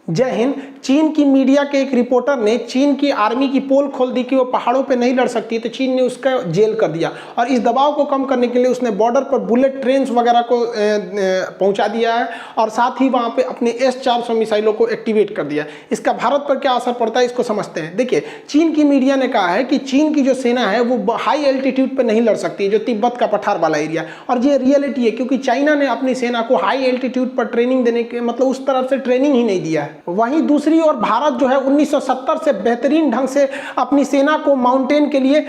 जय हिंद। चीन की मीडिया के एक रिपोर्टर ने चीन की आर्मी की पोल खोल दी कि वो पहाड़ों पे नहीं लड़ सकती, तो चीन ने उसका जेल कर दिया और इस दबाव को कम करने के लिए उसने बॉर्डर पर बुलेट ट्रेन्स वगैरह को पहुंचा दिया है और साथ ही वहां पे अपने S-400 मिसाइलों को एक्टिवेट कर दिया। इसका भारत पर क्या असर पड़ता है इसको समझते हैं। देखिए, चीन की मीडिया ने कहा है कि चीन की जो सेना है वो हाई एल्टीट्यूड पर नहीं लड़ सकती, जो तिब्बत का पठार वाला एरिया, और ये रियलिटी है क्योंकि चाइना ने अपनी सेना को हाई एल्टीट्यूड पर ट्रेनिंग देने के मतलब उस तरह से ट्रेनिंग ही नहीं दिया है। वहीं दूसरी और भारत जो है 1970 से बेहतरीन ढंग से अपनी सेना को माउंटेन के लिए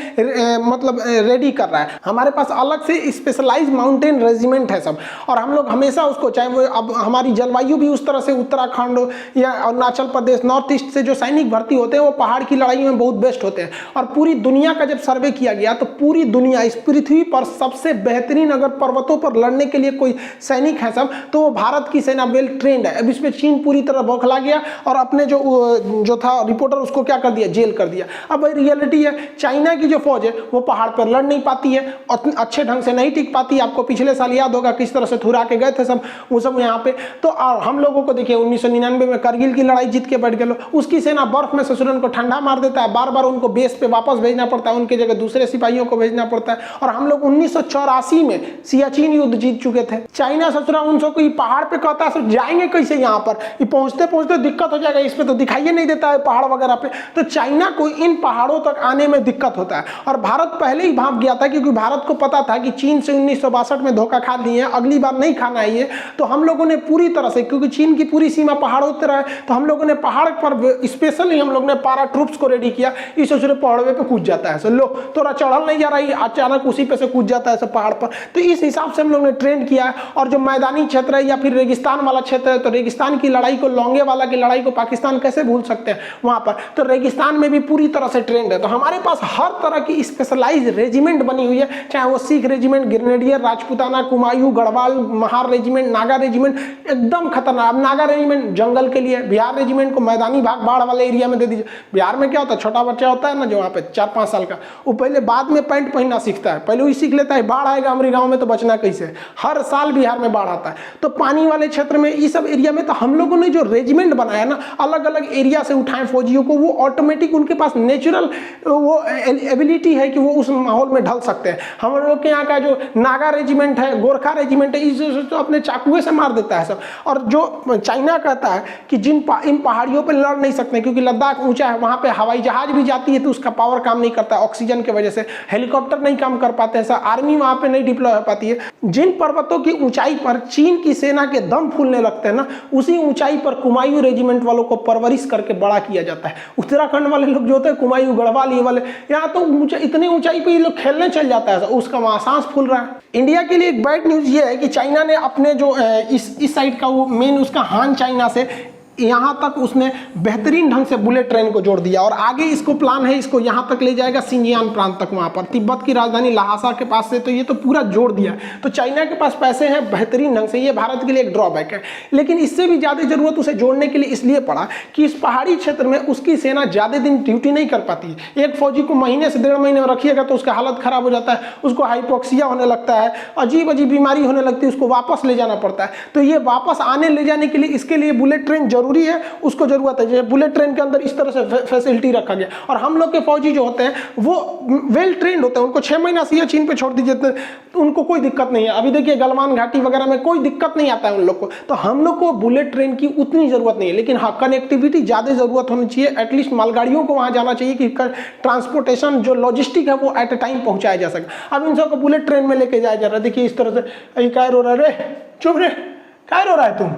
मतलब रेडी कर रहा है। हमारे पास अलग से स्पेशलाइज्ड माउंटेन रेजिमेंट है सब, और हम लोग हमेशा उसको, चाहे वो अब हमारी जलवायु भी उस तरह से उत्तराखंड या अरुणाचल प्रदेश नॉर्थ ईस्ट से जो सैनिक भर्ती होते हैं वो पहाड़ की लड़ाई में बहुत बेस्ट होते हैं। और पूरी दुनिया का जब सर्वे किया गया तो पूरी दुनिया, इस पृथ्वी पर सबसे बेहतरीन अगर पर्वतों पर लड़ने के लिए कोई सैनिक है सब, तो वो भारत की सेना वेल ट्रेंड है। अब इसमें चीन पूरी तरह बौखला गया और अपने जो था रिपोर्टर उसको क्या कर दिया, जेल कर दिया। अब रियलिटी है, चाइना की जो फौज है वो पहाड़ पर लड़ नहीं पाती है, अच्छे ढंग से नहीं टिक पाती। आपको पिछले साल याद होगा किस तरह से थुरा के गए थे सब वो सब यहाँ पे। तो हम लोगों को देखिए 1999 में करगिल की लड़ाई जीत के बैठ गए, उसकी सेना बर्फ में ससुरन को ठंडा मार देता है, बार बार उनको बेस पे वापस भेजना पड़ता है, उनके जगह दूसरे सिपाहियों को भेजना पड़ता है। और हम लोग 1984 में सियाचिन युद्ध जीत चुके थे। चाइना ससुरा उनसे कोई पहाड़ पे कहता है जाएंगे कैसे, यहाँ पर पहुंचते पहुंचते दिक्कत हो जाएगा, इसमें तो दिखाई नहीं देता है पहाड़ वगैरह पे। तो चाइना को इन पहाड़ों तक आने में दिक्कत होता है और भारत पहले ही भाग गया था क्योंकि भारत को पता था कि चीन से 1962 में धोखा खा लिए हैं, अगली बार नहीं खाना है ये। तो हम लोगों ने पूरी तरह से, क्योंकि चीन की पूरी सीमा पहाड़ों पर है, तो हम लोगों ने पहाड़ पर स्पेशली हम लोग ने पारा ट्रूप्स को रेडी किया। इस पहाड़वे पे कूद जाता है, लो थोड़ा चढ़ल नहीं जा रही, अचानक उसी पे से कूद जाता है सब पहाड़ पर। तो इस हिसाब से हम लोग ने ट्रेन किया है। और जो मैदानी क्षेत्र है या फिर रेगिस्तान वाला क्षेत्र है, तो रेगिस्तान की लड़ाई को, लोंगे वाला की लड़ाई को पाकिस्तान कैसे भूल सकते हैं वहां पर। तो रेगिस्तान में भी पूरी तरह से ट्रेंड है। तो हमारे पास हर तरह की स्पेशलाइज रेजिमेंट बनी हुई है, चाहे वो Sikh regiment, grenadier, Rajputana, Kumaon, Garhwal, Mahar regiment, Naga regiment, एकदम खतरनाक। अब नागा रेजिमेंट जंगल के लिए, बिहार रेजिमेंट को मैदानी भाग बाढ़ वाले एरिया में दे दीजिए। बिहार में क्या होता है, छोटा बच्चा होता है ना जो वहाँ पे 4-5 साल का, वो पहले बाद में पैंट पहनना सीखता है, पहले वही सीख लेता है बाढ़ आएगा हमारे गाँव में तो बचना कैसे। हर साल बिहार में बाढ़ आता है। तो पानी वाले क्षेत्र में, इस सब एरिया में, तो हम लोगों ने जो रेजिमेंट बनाया ना, अलग अलग एरिया से उठाए फौजियों को, वो ऑटोमेटिक उनके पास नेचुरल वो एबिलिटी है कि वो उस माहौल में ढल सकते हैं। हम लोग के यहाँ का जो नागा रेजिमेंट है, गोरखा रेजिमेंट है, इस तो अपने चाकुए से मार देता है सब। और जो चाइना कहता है कि इन पहाड़ियों पर लड़ नहीं सकते क्योंकि लद्दाख ऊंचा है, वहां पे हवाई जहाज भी जाती है तो उसका पावर काम नहीं करता ऑक्सीजन की वजह से, हेलीकॉप्टर नहीं काम कर पाते हैं, आर्मी वहां पे नहीं डिप्लॉय हो पाती है। जिन पर्वतों की ऊंचाई पर चीन की सेना के दम फूलने लगते हैं ना, उसी ऊंचाई पर कुमायूं रेजिमेंट वालों को परवरिश करके बड़ा किया जाता है। उत्तराखंड वाले लोग जो होते हैं, कुमायूं, गढ़वाल, ये वाले, यहाँ तो इतनी ऊंचाई पे ये लोग खेलने चल जाता है, उसका वहां सांस फूल रहा है। इंडिया के लिए एक बैड न्यूज ये है कि चाइना ने अपने जो इस साइड का वो मेन उसका हान चाइना से यहाँ तक उसने बेहतरीन ढंग से बुलेट ट्रेन को जोड़ दिया और आगे इसको प्लान है, इसको यहाँ तक ले जाएगा सिंजियान प्रांत तक, वहाँ पर तिब्बत की राजधानी लहासा के पास से। तो ये तो पूरा जोड़ दिया। तो चाइना के पास पैसे हैं बेहतरीन ढंग से, ये भारत के लिए एक ड्रॉबैक है। लेकिन इससे भी ज़्यादा जरूरत उसे जोड़ने के लिए इसलिए पड़ा कि इस पहाड़ी क्षेत्र में उसकी सेना ज़्यादा दिन ड्यूटी नहीं कर पाती है। एक फौजी को महीने से 1.5 महीने में रखिएगा तो उसका हालत खराब हो जाता है, उसको हाइपोक्सिया होने लगता है, अजीब अजीब बीमारी होने लगती है, उसको वापस ले जाना पड़ता है। तो ये वापस आने ले जाने के लिए, इसके लिए बुलेट ट्रेन जरूरी है, उसको जरूरत है। जैसे बुलेट ट्रेन के अंदर इस तरह से फैसिलिटी रखा गया। और हम लोग के फौजी जो होते हैं वो वेल ट्रेंड होते हैं, उनको 6 महीना सियाचिन पे छोड़ दीजिए तो उनको कोई दिक्कत नहीं है। अभी देखिए गलवान घाटी वगैरह में कोई दिक्कत नहीं आता है उन लोग को। तो हम लोग को बुलेट ट्रेन की उतनी जरूरत नहीं है, लेकिन हाँ कनेक्टिविटी ज्यादा जरूरत होनी चाहिए। एटलीस्ट मालगाड़ियों को वहां जाना चाहिए कि ट्रांसपोर्टेशन जो लॉजिस्टिक है वो एट ए टाइम पहुंचाया जा सके। अब इन सबको बुलेट ट्रेन में लेके जाया जा रहा है। देखिए इस तरह से, क्या रो रहा है रे, चुप रे, क्या रो रहा है तुम,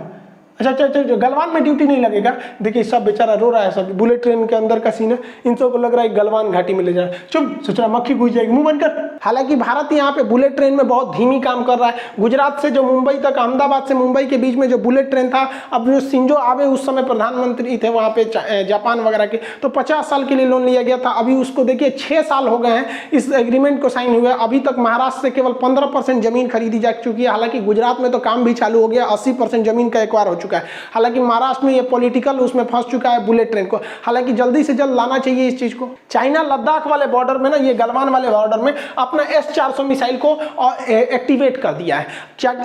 अच्छा, गलवान में ड्यूटी नहीं लगेगा। देखिए सब बेचारा रो रहा है, सब बुलेट ट्रेन के अंदर का सीन है, इन सबको लग रहा है गलवान घाटी में ले जाए। चुप, सोच रहा मक्खी घुस जाएगी, मुंह बंद कर। हालांकि भारत यहाँ पे बुलेट ट्रेन में बहुत धीमी काम कर रहा है। गुजरात से जो मुंबई तक, अहमदाबाद से मुंबई के बीच में जो बुलेट ट्रेन था, अब जो शिंजो आबे उस समय प्रधानमंत्री थे वहाँ पे जापान वगैरह के, तो 50 साल के लिए लोन लिया गया था। अभी उसको देखिए 6 साल हो गए हैं इस एग्रीमेंट को साइन हुए, अभी तक महाराष्ट्र से केवल 15% जमीन खरीदी जा चुकी है। हालांकि गुजरात में तो काम भी चालू हो गया, 80% जमीन का एक्वायर हो चुका है। चुका है। हालांकि महाराष्ट्र में ये पॉलिटिकल उसमें फंस चुका है बुलेट ट्रेन को, हालांकि जल्दी से जल्द लाना चाहिए इस चीज को। चाइना लद्दाख वाले बॉर्डर में ना, ये गलवान वाले बॉर्डर में अपना S-400 मिसाइल को एक्टिवेट कर दिया है।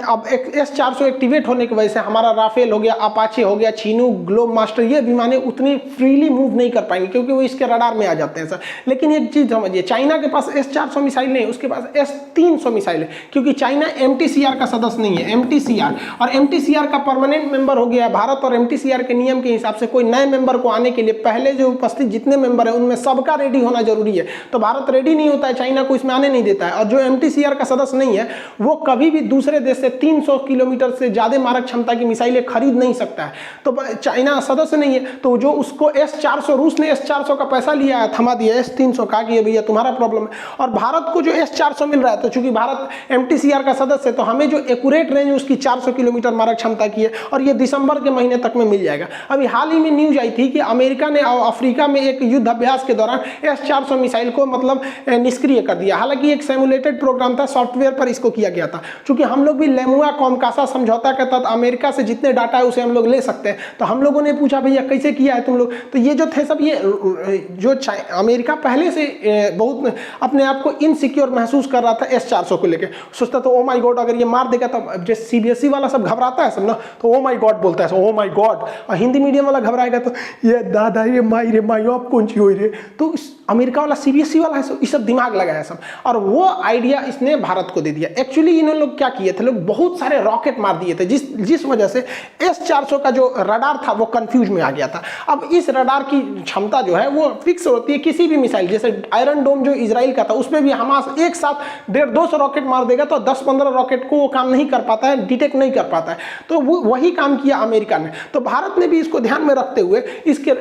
अब S-400 एक्टिवेट होने की वजह से हमारा राफेल हो गया, अपाचे हो गया, चीनू, ग्लोब मास्टर, ये विमानें उतनी फ्रीली मूव नहीं कर पाएंगे क्योंकि वो इसके रडार में आ जाते हैं सर। लेकिन एक चीज समझिए, चाइना के पास S-400 मिसाइल नहीं, उसके पास S-300 मिसाइल है, क्योंकि चाइना MTCR का सदस्य नहीं है। MTCR और MTCR का परमानेंट मेंबर हो गया भारत, और MTCR के नियम के हिसाब से कोई नए मेंबर को आने के लिए पहले जो उपस्थित जितने मेंबर है उनमें सबका रेडी होना जरूरी है। तो भारत रेडी नहीं होता है, चाइना को इसमें आने नहीं देता है। और जो MTCR का सदस्य नहीं है वो कभी भी दूसरे देश से 300 किलोमीटर से ज्यादा मारक क्षमता की मिसाइलें खरीद नहीं सकता है। तो चाइना सदस्य नहीं है, तो जो उसको S-400, रूस ने S-400 का पैसा लिया है, थमा दिया S-300 का कि भैया तुम्हारा प्रॉब्लम है। और भारत को जो S-400 मिल रहा है, तो चूंकि भारत MTCR का सदस्य है तो हमें जो एक्यूरेट रेंज उसकी 400 किलोमीटर मारक क्षमता की है, और ये दिसंबर के महीने तक में मिल जाएगा। अभी हाल ही में न्यूज आई थी कि अमेरिका ने अफ्रीका में एक युद्ध अभ्यास के दौरान S-400 मिसाइल को मतलब निष्क्रिय कर दिया। हालांकि एक सिमुलेटेड प्रोग्राम था, सॉफ्टवेयर पर इसको किया गया था। चूंकि हम लोग भी लेमुआ कॉमकासा समझौता के तहत अमेरिका से जितने डाटा है उसे हम लोग ले सकते हैं, तो हम लोगों ने पूछा भैया कैसे किया है तुम लोग। तो ये जो थे सब, ये जो अमेरिका पहले से बहुत अपने आप को इनसिक्योर महसूस कर रहा था S-400 को लेकर, सोचता तो ओ माय गॉड अगर ये मार देगा, तो जैसे CBSE वाला सब घबराता है सब ना, तो ओ माय गॉड बोलता है, ओ माय गॉड। और हिंदी मीडियम वाला घबराएगा तो ये दादा ये माई रे माई आप कौन सी हो रे। तो अमेरिका वाला CBSE वाला है ये सब दिमाग लगाया सब, और वो आइडिया इसने भारत को दे दिया। एक्चुअली इन्होंने लोग क्या किए थे, लोग बहुत सारे रॉकेट मार दिए थे, जिस वजह से S-400 का जो रडार था वो कंफ्यूज में आ गया था। अब इस रडार की क्षमता जो है वो फिक्स होती है किसी भी मिसाइल, जैसे आयरन डोम जो इजराइल का था उसमें भी हमास एक साथ 150-200 रॉकेट मार देगा तो 10-15 रॉकेट को वो काम नहीं कर पाता है, डिटेक्ट नहीं कर पाता है। तो वो वही काम किया अमेरिका ने। तो भारत ने भी इसको ध्यान में रखते हुए इसके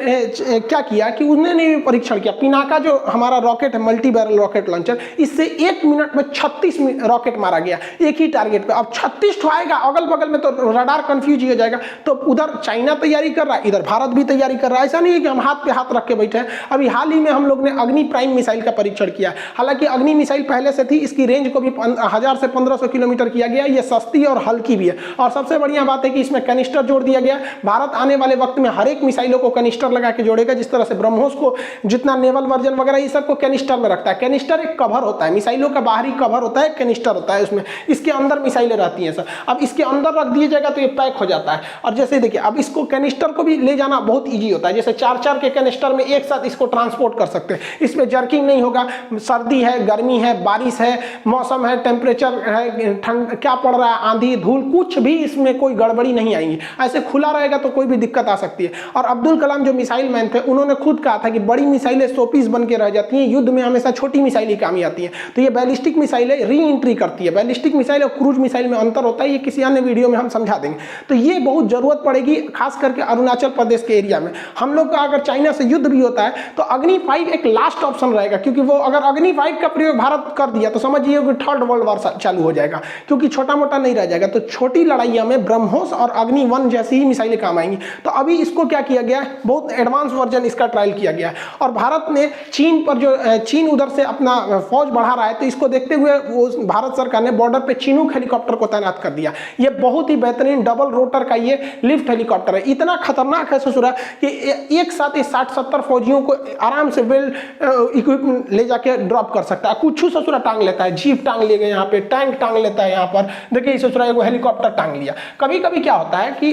क्या किया कि उन्होंने भी परीक्षण किया। पिनाका जो हमारा रॉकेट है, मल्टी बैरल रॉकेट लॉन्चर, इससे 1 मिनट में 36 रॉकेट मारा गया एक ही टारगेट पे। अब 36 ठो आएगा, अगल बगल में तो रडार कंफ्यूज हो जाएगा। तो उधर चाइना तैयारी कर रहा है, इधर भारत भी तैयारी कर रहा है। ऐसा नहीं है कि हम हाथ पे हाथ रख के बैठे हैं। अभी हाल ही में हम लोग ने अग्नि प्राइम मिसाइल का परीक्षण किया। हालांकि अग्नि मिसाइल पहले से थी, इसकी रेंज को भी 1000 से 1500 किलोमीटर किया गया। ये सस्ती और हल्की भी है, और सबसे बढ़िया बात है कि इसमें कैनिस्टर जोड़ दिया गया। भारत आने वाले वक्त में हर एक मिसाइलों को कैनिस्टर लगा के जोड़ेगा, जिस तरह से ब्रह्मोस को जितना नेवल वर्जन वगैरह ये सब को कैनिस्टर में रखता है। कैनिस्टर एक कवर होता है, मिसाइलों का बाहरी कवर होता है, कैनिस्टर होता है उसमें, इसके अंदर मिसाइलें रहती हैं सर। अब इसके अंदर रख दिया जाएगा तो ये पैक हो जाता है। और जैसे देखिए, अब इसको कैनिस्टर को भी ले जाना बहुत ईजी होता है, जैसे 4-4 के कैनिस्टर में एक साथ इसको ट्रांसपोर्ट कर सकते हैं। इसमें जर्किंग नहीं होगा। सर्दी है, गर्मी है, बारिश है, मौसम है, टेम्परेचर है, ठंड क्या पड़ रहा है, आंधी धूल, कुछ भी इसमें कोई गड़बड़ी नहीं आएंगी। ऐसे खुला रहेगा तो कोई भी दिक्कत आ सकती है। और अब्दुल कलाम जो मिसाइल मैन थे, उन्होंने खुद कहा था कि बड़ी मिसाइलें शोपीस बन के रह जाती हैं, युद्ध में हमेशा छोटी मिसाइलें काम आती हैं। तो ये बैलिस्टिक मिसाइलें री एंट्री करती है। बैलिस्टिक मिसाइल और क्रूज मिसाइल में अंतर होता है, ये किसी अन्य वीडियो में हम समझा देंगे। तो ये बहुत जरूरत पड़ेगी, खास करके अरुणाचल प्रदेश के एरिया में। हम लोग का अगर चाइना से युद्ध भी होता है तो अग्नि 5 एक लास्ट ऑप्शन रहेगा, क्योंकि वो अगर अग्नि 5 का प्रयोग भारत कर दिया तो समझिए कि 3rd वर्ल्ड वॉर चालू हो जाएगा, क्योंकि छोटा मोटा नहीं रह जाएगा। तो छोटी लड़ाइयों में ब्रह्मोस और अग्नि 1 जैसी ही मिसाइलें काम आएंगी। तो अभी इसको क्या किया गया है, बहुत एडवांस वर्जन इसका ट्रायल किया गया है। और भारत ने चीन पर जो चीन उधर से अपना फौज बढ़ा रहा है, तो इसको देखते हुए वो भारत सरकार ने बॉर्डर पे चिनूक हेलीकॉप्टर को तैनात कर दिया। ये बहुत ही बेहतरीन डबल रोटर का ये लिफ्ट हेलीकॉप्टर है। इतना खतरनाक है ससुरा कि एक साथ 60-70 फौजियों को आराम से वेल इक्विपमेंट ले जाके ड्रॉप कर सकता है। कुछ ससुरा टांग लेता है, जीप टांग ले गए यहाँ पे, टैंक टांग लेता है यहाँ पर। देखिए ससुरा एगो हेलीकॉप्टर टांग लिया। कभी कभी क्या होता है कि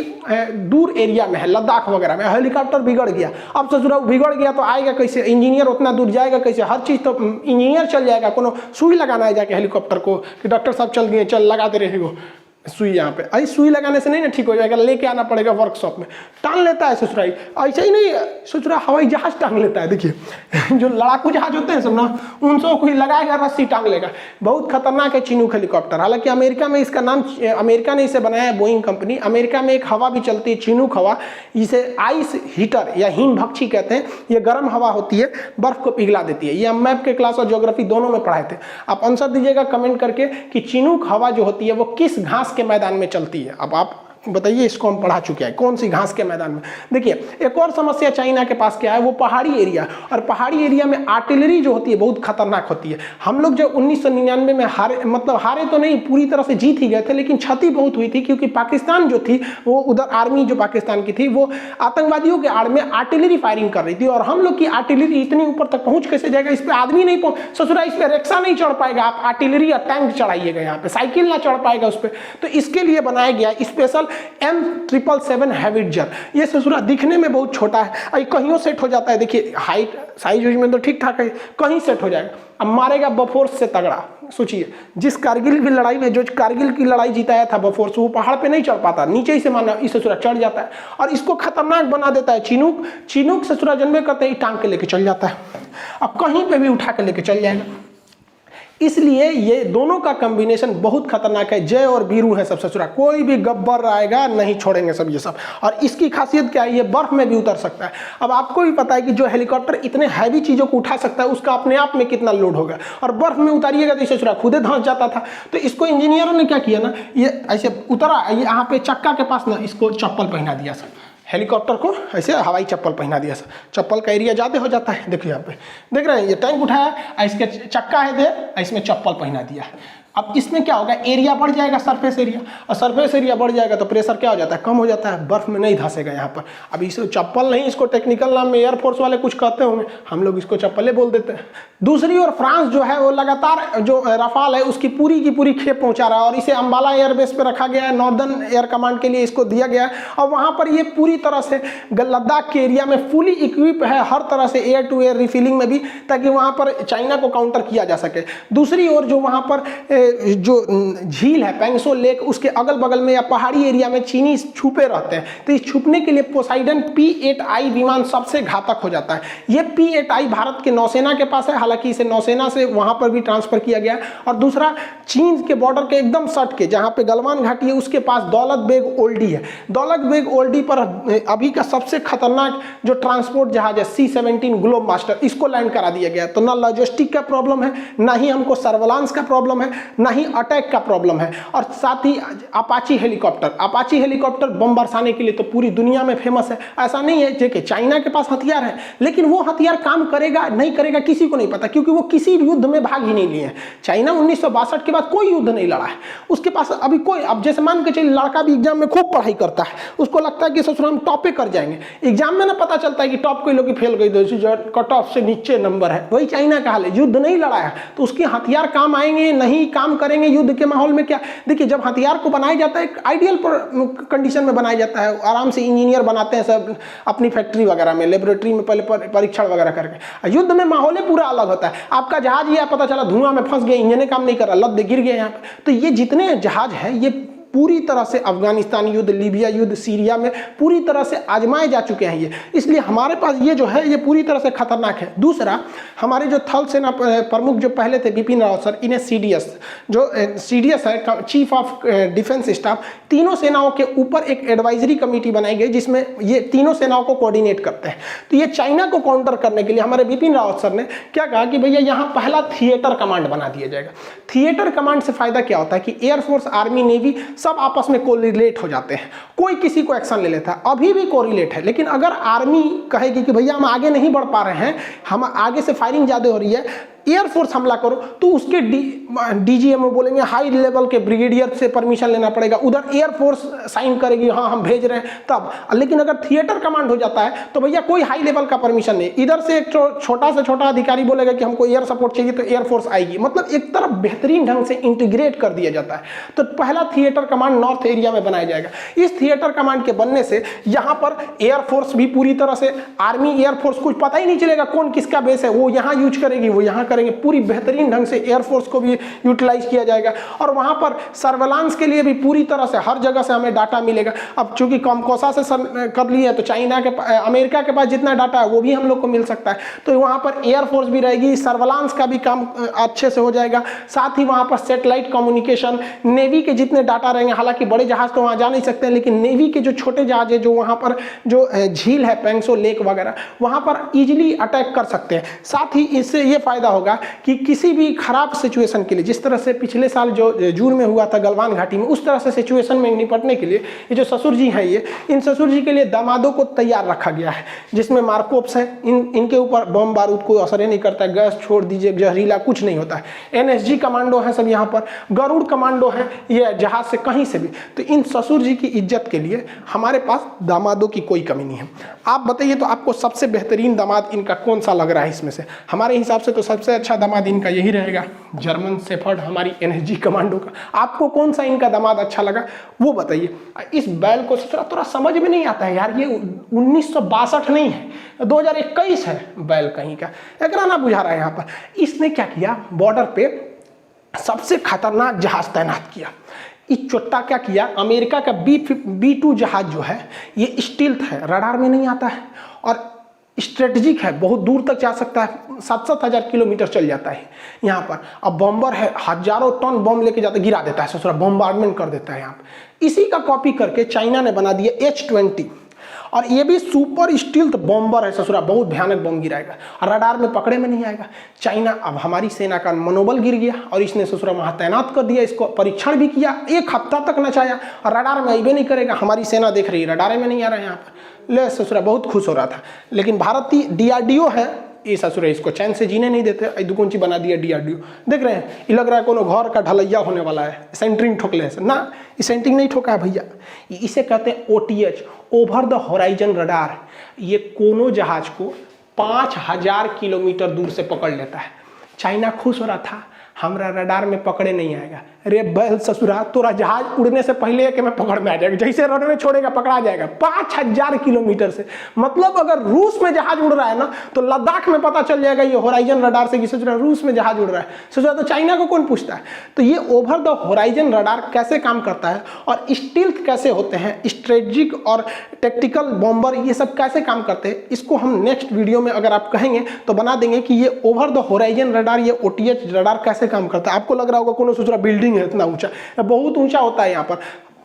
दूर एरिया में है, लद्दाख वगैरह में हेलीकॉप्टर बिगड़ गया। अब ससुरा बिगड़ गया तो आएगा कैसे, इंजीनियर उतना दूर जाएगा कैसे, हर चीज तो इंजीनियर चल जाएगा। कोनो सुई लगाना है जाके हेलीकॉप्टर को कि डॉक्टर साहब चल गए, चल लगा दे रहे हो सुई यहाँ पे। आई सुई लगाने से नहीं ना ठीक हो जाएगा, लेके आना पड़ेगा वर्कशॉप में। टांग लेता है ससुराई, ऐसा ही नहीं ससुरा हवाई जहाज टांग लेता है। देखिए जो लड़ाकू जहाज होते हैं सब ना, उनसे कोई लगाएगा रस्सी टांग लेगा। बहुत खतरनाक है चिनूक हेलीकॉप्टर। हालांकि अमेरिका में इसका नाम, अमेरिका ने इसे बनाया है, बोइंग कंपनी। अमेरिका में एक हवा भी चलती है चिनूक हवा, इसे आइस हीटर या हिम भक्षी कहते हैं। ये गर्म हवा होती है, बर्फ को पिघला देती है। ये हम मैप के क्लास और ज्योग्राफी दोनों में पढ़ाए थे। आप आंसर दीजिएगा कमेंट करके कि चिनूक हवा जो होती है वो किस घास के मैदान में चलती है। अब आप बताइए, इसको हम पढ़ा चुके हैं, कौन सी घास के मैदान में। देखिए एक और समस्या चाइना के पास क्या है, वो पहाड़ी एरिया, और पहाड़ी एरिया में आर्टिलरी जो होती है बहुत खतरनाक होती है। हम लोग जब 1999 में हारे तो नहीं, पूरी तरह से जीत ही गए थे, लेकिन क्षति बहुत हुई थी, क्योंकि पाकिस्तान जो थी वो उधर आर्मी जो पाकिस्तान की थी वो आतंकवादियों के आड़ में आर्टिलरी फायरिंग कर रही थी, और हम लोग की आर्टिलरी इतनी ऊपर तक पहुंच कैसे जाएगा, इस पर आदमी नहीं पहुंच, ससुरा इस पर रिक्शा नहीं चढ़ पाएगा, आप आर्टिलरी या टैंक चढ़ाइएगा, यहाँ पे साइकिल ना चढ़ पाएगा उस पर। तो इसके लिए बनाया गया स्पेशल M777 हैविटजर। ये ससुरा दिखने में बहुत छोटा है, कहीं सेट हो जाता है, देखिए हाइट साइज में तो ठीक ठाक है, कहीं सेट हो जाएगा, अब मारेगा बफोर्स से तगड़ा। सोचिए जिस कारगिल की लड़ाई में, जो कारगिल की लड़ाई जिताया था बफोर्स, वो पहाड़ पे नहीं चढ़ पाता, नीचे ही से माना इस ससुरा चढ़ जाता है, और इसको खतरनाक बना देता है चिनूक। चिनूक ससुरा जन्मे करते ही टांग के लेके चल जाता है, अब कहीं पे भी उठा के लेके चल जाएगा। इसलिए ये दोनों का कॉम्बिनेशन बहुत खतरनाक है। जय और बीरू है सब ससुरा, कोई भी गब्बर आएगा नहीं छोड़ेंगे सब ये सब। और इसकी खासियत क्या है, ये बर्फ में भी उतर सकता है। अब आपको भी पता है कि जो हेलीकॉप्टर इतने हैवी चीज़ों को उठा सकता है उसका अपने आप में कितना लोड होगा, और बर्फ में उतारिएगा तो ससुरा खुदे धंस जाता था। तो इसको इंजीनियरों ने क्या किया ना, ये ऐसे उतरा, ये यहाँ पे चक्का के पास ना इसको चप्पल पहना दिया सर, हेलीकॉप्टर को ऐसे हवाई चप्पल पहना दिया सर, चप्पल का एरिया ज़्यादा हो जाता है। देखिए यहाँ पे देख रहे हैं, ये टैंक उठाया, इसके चक्का है दे, इसमें चप्पल पहना दिया। अब इसमें क्या होगा, एरिया बढ़ जाएगा, सरफेस एरिया, और सरफेस एरिया बढ़ जाएगा तो प्रेशर क्या हो जाता है, कम हो जाता है, बर्फ में नहीं धंसेगा यहाँ पर। अब इस चप्पल नहीं, इसको टेक्निकल नाम में एयरफोर्स वाले कुछ कहते होंगे, हम लोग इसको चप्पलें बोल देते हैं। दूसरी ओर फ्रांस जो है वो लगातार जो रफाल है उसकी पूरी की पूरी खेप पहुंचा रहा है, और इसे अम्बाला एयरबेस पे रखा गया है, नॉर्दर्न एयर कमांड के लिए इसको दिया गया है, और वहाँ पर ये पूरी तरह से लद्दाख के एरिया में फुली इक्विप है, हर तरह से एयर टू एयर रिफिलिंग में भी, ताकि वहाँ पर चाइना को काउंटर किया जा सके। दूसरी ओर जो वहाँ पर जो झील है पेंगसो लेक, उसके अगल बगल में या पहाड़ी एरिया में चीनी छुपे रहते हैं, तो इस छुपने के लिए पोसाइडन P-8I विमान सबसे घातक हो जाता है। ये P-8I भारत के नौसेना के पास है, हालांकि इसे नौसेना से वहां पर भी ट्रांसफर किया गया है। और दूसरा, चीन के बॉर्डर के एकदम सट के जहां पे गलवान घाटी है उसके पास दौलत बेग ओल्डी है। दौलत बेग ओल्डी पर अभी का सबसे खतरनाक जो ट्रांसपोर्ट जहाज है C-17 ग्लोब मास्टर, इसको लैंड करा दिया गया है। तो ना लॉजिस्टिक का प्रॉब्लम है, ना ही हमको सर्वेलांस का प्रॉब्लम है, ना ही अटैक का प्रॉब्लम है। और साथ ही अपाची हेलीकॉप्टर बम बरसाने के लिए तो पूरी दुनिया में फेमस है। ऐसा नहीं है कि चाइना के पास हथियार है, लेकिन वो हथियार काम करेगा नहीं करेगा किसी को नहीं पता, क्योंकि वो किसी भी युद्ध में भाग ही नहीं लिए हैं। चाइना 1962 के बाद कोई युद्ध नहीं लड़ा है, उसके पास अभी कोई, अब जैसे मान के चलिए लड़का भी एग्जाम में खूब पढ़ाई करता है, उसको लगता है कि ससुर हम टॉप पे कर जाएंगे, एग्जाम में ना पता चलता है कि टॉप कोई लोग फेल गई, कट ऑफ से नीचे नंबर है। वही चाइना का हाल है, युद्ध नहीं लड़ा है तो उसके हथियार काम आएंगे नहीं काम करेंगे युद्ध के माहौल में। क्या देखिए, जब हथियार को बनाया जाता है आइडियल कंडीशन में बनाया जाता है, आराम से इंजीनियर बनाते हैं सब अपनी फैक्ट्री वगैरह में, लेबोरेटरी में पहले परीक्षण वगैरह करके। युद्ध में माहौल पूरा अलग होता है। आपका जहाज ये पता चला धुआं में फंस गया, इंजन काम नहीं कर रहा, लद गिर गया यहाँ पे। तो ये जितने जहाज है ये पूरी तरह से अफगानिस्तान युद्ध, लीबिया युद्ध, सीरिया में पूरी तरह से आजमाए जा चुके हैं ये, इसलिए हमारे पास ये जो है ये पूरी तरह से खतरनाक है। दूसरा, हमारे जो थल सेना प्रमुख जो पहले थे बिपिन रावत सर, इन्हें CDS है, चीफ ऑफ डिफेंस स्टाफ, तीनों सेनाओं के ऊपर एक एडवाइजरी कमेटी बनाई गई जिसमें ये तीनों सेनाओं को कोऑर्डिनेट करते हैं। तो ये चाइना को काउंटर करने के लिए हमारे बिपिन रावत सर ने क्या कहा कि भैया यहाँ पहला थिएटर कमांड बना दिया जाएगा। थिएटर कमांड से फायदा क्या होता है कि एयरफोर्स, आर्मी, नेवी सब आपस में कोरिलेट हो जाते हैं, कोई किसी को एक्शन ले लेता है। अभी भी कोरिलेट है, लेकिन अगर आर्मी कहेगी कि भैया हम आगे नहीं बढ़ पा रहे हैं, हम आगे से फायरिंग ज़्यादा हो रही है, एयरफोर्स हमला करो, तो उसके DGM बोलेंगे, हाई लेवल के ब्रिगेडियर से परमिशन लेना पड़ेगा, उधर एयरफोर्स साइन करेगी हाँ हम भेज रहे हैं तब। लेकिन अगर थिएटर कमांड हो जाता है तो भैया कोई हाई लेवल का परमिशन नहीं, इधर से एक छोटा से छोटा अधिकारी बोलेगा कि हमको एयर सपोर्ट चाहिए तो एयरफोर्स आएगी। मतलब एक तरफ बेहतरीन ढंग से इंटीग्रेट कर दिया जाता है। तो पहला थिएटर कमांड नॉर्थ एरिया में बनाया जाएगा। इस थिएटर कमांड के बनने से यहाँ पर एयरफोर्स भी पूरी तरह से, आर्मी एयरफोर्स कुछ पता ही नहीं चलेगा कौन किसका बेस है, वो यहाँ यूज करेगी वो यहाँ करेंगे, पूरी बेहतरीन ढंग से एयरफोर्स को भी यूटिलाइज किया जाएगा। और वहां पर सर्वेलांस के लिए भी पूरी तरह से हर जगह से हमें डाटा मिलेगा। अब चूंकि कॉमकोसा से कर लिए हैं तो चाइना के, अमेरिका के पास जितना डाटा है वो भी हम लोग को मिल सकता है। तो वहां पर एयरफोर्स भी रहेगी, सर्वेलांस का भी काम अच्छे से हो जाएगा। साथ ही वहां पर सैटेलाइट कम्युनिकेशन, नेवी के जितने डाटा रहेंगे, हालांकि बड़े जहाज तो वहां जा नहीं सकते हैं, लेकिन नेवी के जो छोटे जहाज है जो वहां पर जो झील है पेंगसो लेक वगैरह, वहां पर इजिली अटैक कर सकते हैं। साथ ही इससे ये फायदा होगा होगा कि किसी भी खराब सिचुएशन के लिए, जिस तरह से पिछले साल जो जून में हुआ था गलवान घाटी में, उस तरह से सिचुएशन में निपटने के लिए ये जो ससुर जी हैं, ये इन ससुर जी के लिए दामादों को तैयार रखा गया है, जिसमें मार्कोप्स है, इनके ऊपर बम बारूद कोई असर नहीं करता है, गैस छोड़ दीजिए, जहरीला कुछ नहीं होता है। NSG कमांडो है सब यहाँ पर, गरुड़ कमांडो है, ये जहाज से कहीं से भी। तो इन ससुर जी की इज्जत के लिए हमारे पास दामादों की कोई कमी नहीं है। आप बताइए तो आपको सबसे बेहतरीन दामाद इनका कौन सा लग रहा है इसमें से? हमारे हिसाब से तो सबसे अच्छा दामाद इनका यही रहेगा, जर्मन शेफर्ड, हमारी NSG कमांडो का। आपको कौन सा इनका दामाद अच्छा लगा वो बताइए। इस बैल को थोड़ा समझ में नहीं आता है यार, ये 1962 नहीं है, 2021 है बैल कहीं का, एक ना बुझा रहा है यहाँ पर। इसने क्या किया, बॉर्डर पे सबसे खतरनाक जहाज तैनात किया। इस चोट्टा क्या किया, अमेरिका का B-2 जहाज जो है ये स्टील्थ है, रडार में नहीं आता है और स्ट्रेटेजिक है, बहुत दूर तक जा सकता है, 7-7 हज़ार किलोमीटर चल जाता है यहाँ पर। अब बॉम्बर है, हजारों टन बम लेके जाता, गिरा देता है, ससुरा बम्बार्डमेंट कर देता है यहाँ पर। इसी का कॉपी करके चाइना ने बना दिया H-20, और ये भी सुपर स्टील्थ बॉम्बर है ससुरा, बहुत भयानक बम गिराएगा और रडार में पकड़े में नहीं आएगा। चाइना, अब हमारी सेना का मनोबल गिर गया और इसने ससुरा वहाँ तैनात कर दिया, इसको परीक्षण भी किया, 1 हफ्ता तक नचाया और रडार में आइबे नहीं करेगा। हमारी सेना देख रही है रडार में नहीं आ रहा है यहाँ पर, ले ससुरा बहुत खुश हो रहा था। लेकिन भारतीय DRDO है, ये ससुर इसको चैन से जीने नहीं देते, दुकुंची बना दिया DRDO। देख रहे हैं, ये लग रहा है कोनो घर का ढलैया होने वाला है, सेंटरिंग ठोकले से ना, ये सेंटरिंग नहीं ठोका है भैया, इसे कहते हैं OTH, over the horizon radar. ये कोनो जहाज को 5000 किलोमीटर दूर से पकड़ लेता है। चाइना खुश हो रहा था, हमरा रडार में पकड़े नहीं आएगा। रे बैल ससुरा, तोरा जहाज उड़ने से पहले कि मैं पकड़ में आ जाएगा, जैसे रनवे छोड़ेगा पकड़ा जाएगा 5000 किलोमीटर से। मतलब अगर रूस में जहाज उड़ रहा है ना, तो लद्दाख में पता चल जाएगा ये होराइजन रडार से कि ससुरा रूस में जहाज उड़ रहा है। ससुरा तो चाइना को कौन पूछता है। तो ये ओवर द होराइजन रडार कैसे काम करता है और स्टील्थ कैसे होते हैं, स्ट्रेटेजिक और टैक्टिकल बॉम्बर ये सब कैसे काम करते हैं, इसको हम नेक्स्ट वीडियो में अगर आप कहेंगे तो बना देंगे कि ये ओवर द होराइजन रडार, ये OTH रडार कैसे काम करता है। आपको लग रहा होगा कोनो ससुरा बिल्डिंग है इतना ऊंचा, बहुत ऊंचा होता है यहाँ पर,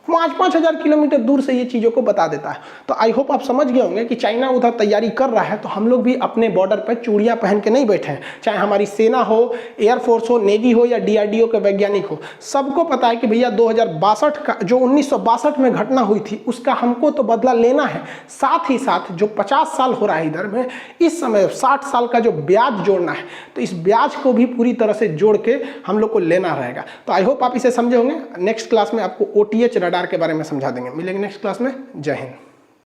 5-5 हज़ार किलोमीटर दूर से ये चीज़ों को बता देता है। तो आई होप आप समझ गए होंगे कि चाइना उधर तैयारी कर रहा है, तो हम लोग भी अपने बॉर्डर पर चूड़ियाँ पहन के नहीं बैठे हैं। चाहे हमारी सेना हो, एयरफोर्स हो, नेवी हो या DRDO के वैज्ञानिक हो, सबको पता है कि भैया 2062 का जो 1962 में घटना हुई थी उसका हमको तो बदला लेना है। साथ ही साथ जो 50 साल हो रहा है इधर में, इस समय 60 साल का जो ब्याज जोड़ना है, तो इस ब्याज को भी पूरी तरह से जोड़ के हम लोग को लेना रहेगा। तो आई होप आप इसे समझे होंगे। नेक्स्ट क्लास में आपको OTH रडार के बारे में समझा देंगे। मिलेंगे नेक्स्ट क्लास में। जय हिंद।